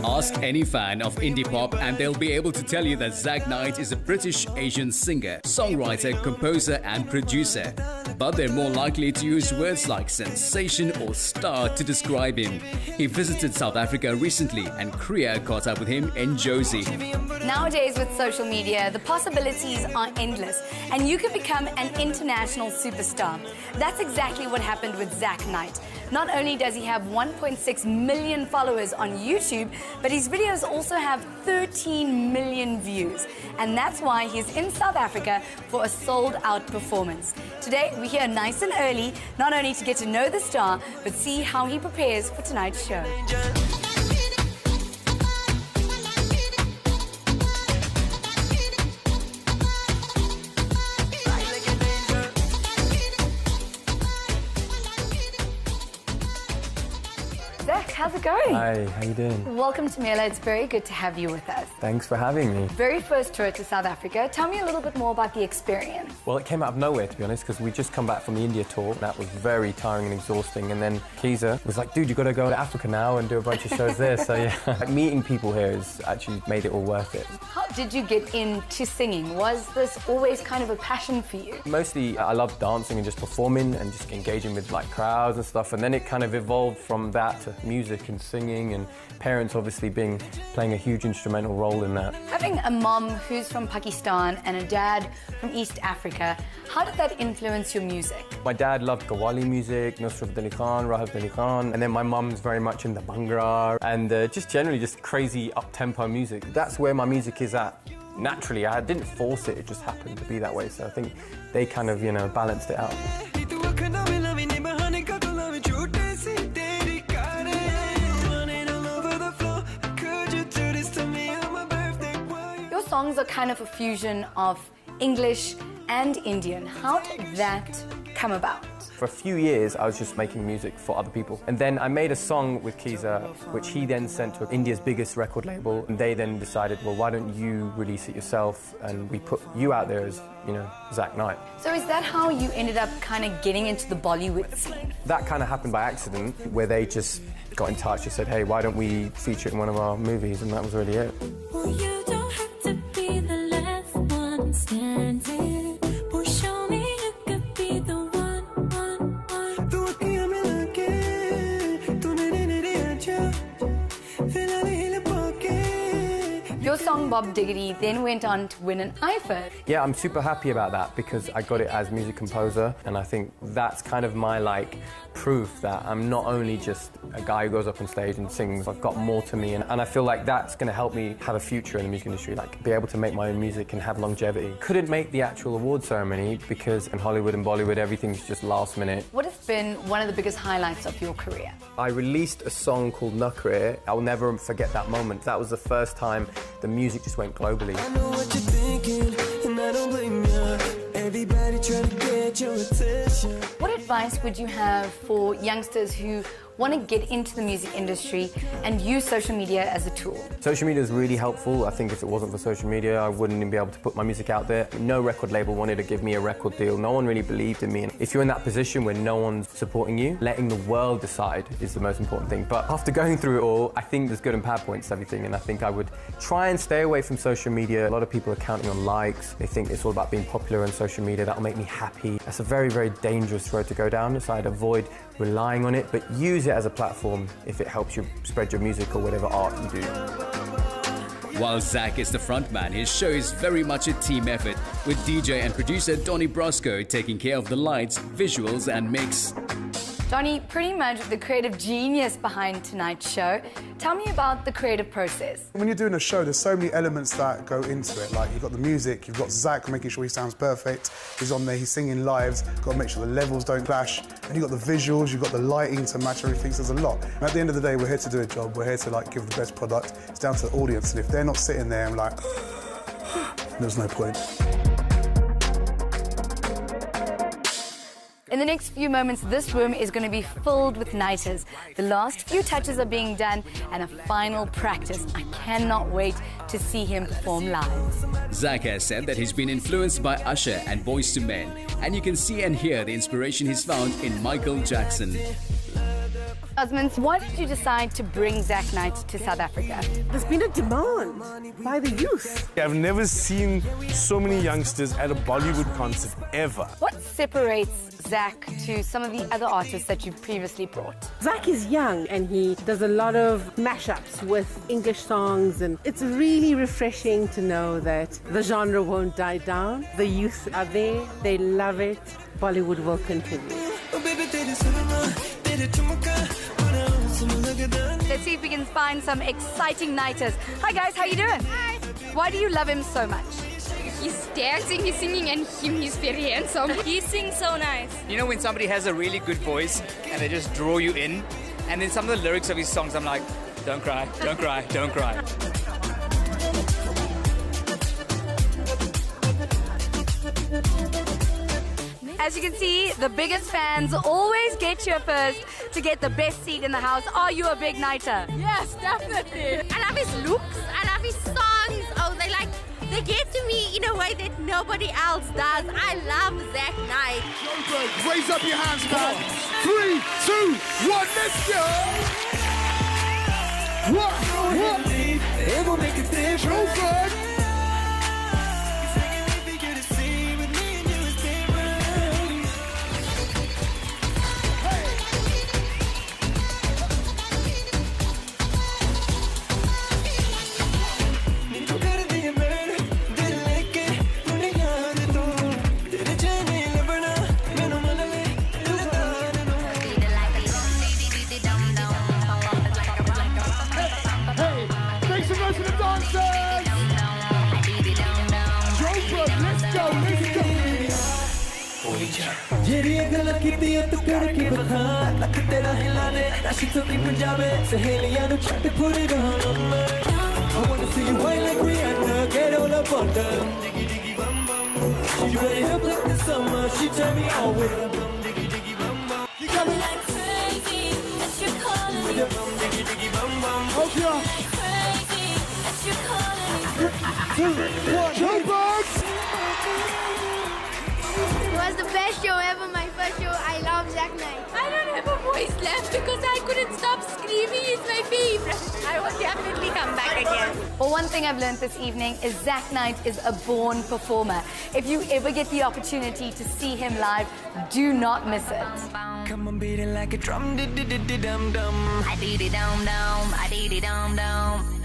Ask any fan of indie pop and they'll be able to tell you that Zak Knight is a British Asian singer, songwriter, composer and producer. But they're more likely to use words like sensation or star to describe him. He visited South Africa recently and Kriya caught up with him in Jozi. Nowadays with social media, the possibilities are endless and you can become an international superstar. That's exactly what happened with Zak Knight. Not only does he have 1.6 million followers on YouTube, but his videos also have 13 million views. And that's why he's in South Africa for a sold-out performance. Today, we're here nice and early, not only to get to know the star, but see how he prepares for tonight's show. Zak, how's it going? Hi, how you doing? Welcome to Mela. It's very good to have you with us. Thanks for having me. Very first tour to South Africa. Tell me a little bit more about the experience. Well, it came out of nowhere, to be honest, because we just come back from the India tour. That was very tiring and exhausting. And then Keza was like, dude, you got to go to Africa now and do a bunch of shows there. So yeah, like, meeting people here has actually made it all worth it. How did you get into singing? Was this always kind of a passion for you? Mostly, I love dancing and just performing and just engaging with like crowds and stuff. And then it kind of evolved from that to music and singing, and parents obviously playing a huge instrumental role in that. Having a mom who's from Pakistan and a dad from East Africa, how did that influence your music? My dad loved Qawwali music, Nusrat Ali Khan, Rahat Ali Khan, and then my mum's very much in the Bhangra and just generally just crazy up-tempo music. That's where my music is at. Naturally, I didn't force it, it just happened to be that way. So I think they kind of, balanced it out. Your songs are kind of a fusion of English and Indian. How did that come about? For a few years, I was just making music for other people. And then I made a song with Keza, which he then sent to India's biggest record label. And they then decided, well, why don't you release it yourself? And we put you out there as, Zak Knight. So is that how you ended up kind of getting into the Bollywood scene? That kind of happened by accident, where they just got in touch and said, hey, why don't we feature it in one of our movies? And that was really it. Well, you don't have to be the last one standing. Well, show me you could be the one. Your song Bob Diggity then went on to win an IFA. Yeah, I'm super happy about that because I got it as music composer, and I think that's kind of my proof that I'm not only just a guy who goes up on stage and sings. I've got more to me, and I feel like that's going to help me have a future in the music industry, be able to make my own music and have longevity. Couldn't make the actual award ceremony because in Hollywood and Bollywood everything's just last minute. What has been one of the biggest highlights of your career? I released a song called Nakre. I'll never forget that moment. That was the first time the music just went globally. I know what you're thinking, and I don't blame you. Everybody trying to get your attention. What advice would you have for youngsters who want to get into the music industry and use social media as a tool? Social media is really helpful. I think if it wasn't for social media, I wouldn't even be able to put my music out there. No record label wanted to give me a record deal. No one really believed in me. And if you're in that position where no one's supporting you, letting the world decide is the most important thing. But after going through it all, I think there's good and bad points to everything, and I think I would try and stay away from social media. A lot of people are counting on likes. They think it's all about being popular on social media. That'll make me happy. That's a very, very dangerous road to go down, so I'd avoid relying on it, but use it as a platform if it helps you spread your music or whatever art you do. While Zak is the frontman, his show is very much a team effort, with DJ and producer Donny Brasco taking care of the lights, visuals and mix. Donny, pretty much the creative genius behind tonight's show. Tell me about the creative process. When you're doing a show, there's so many elements that go into it. Like, you've got the music, you've got Zak making sure he sounds perfect. He's on there, he's singing live, got to make sure the levels don't clash. And you've got the visuals, you've got the lighting to match everything, so there's a lot. And at the end of the day, we're here to do a job, we're here to give the best product. It's down to the audience, and if they're not sitting there and there's no point. In the next few moments, this room is going to be filled with nighters. The last few touches are being done and a final practice. I cannot wait to see him perform live. Zak has said that he's been influenced by Usher and Boyz II Men, and you can see and hear the inspiration he's found in Michael Jackson. Osmonds, why did you decide to bring Zak Knight to South Africa? There's been a demand by the youth. I've never seen so many youngsters at a Bollywood concert ever. What separates Zak to some of the other artists that you've previously brought? Zak is young and he does a lot of mashups with English songs, and it's really refreshing to know that the genre won't die down. The youth are there, they love it. Bollywood will continue. Let's see if we can find some exciting nighters. Hi guys, how you doing? Hi. Why do you love him so much? He's dancing, he's singing, and he's very handsome. He sings so nice. You know when somebody has a really good voice and they just draw you in, and then some of the lyrics of his songs, I'm like, don't cry, don't cry, don't cry. As you can see, the biggest fans always get here first to get the best seat in the house. Are you a big nighter? Yes, definitely. I love his looks, I love his songs. Oh, they get to me in a way that nobody else does. I love Zak Knight. Joburg, raise up your hands, man. 3, 2, 1, let's go. What? Joburg. I wanna see you whine like Rihanna, get all up on them. She ready to play the summer, she turn me on with her. You got me like crazy that you're calling me. Okay. Like crazy that you're calling me. Joburg. It was the best show ever, my first show. I love Zak Knight. I don't have a voice left because I couldn't stop screaming. He's my favorite. I will definitely come back again. Well, one thing I've learned this evening is Zak Knight is a born performer. If you ever get the opportunity to see him live, do not miss it. Come on, beat it like a drum, dum dum. I dee dee dum dum, I dee dee dum dum.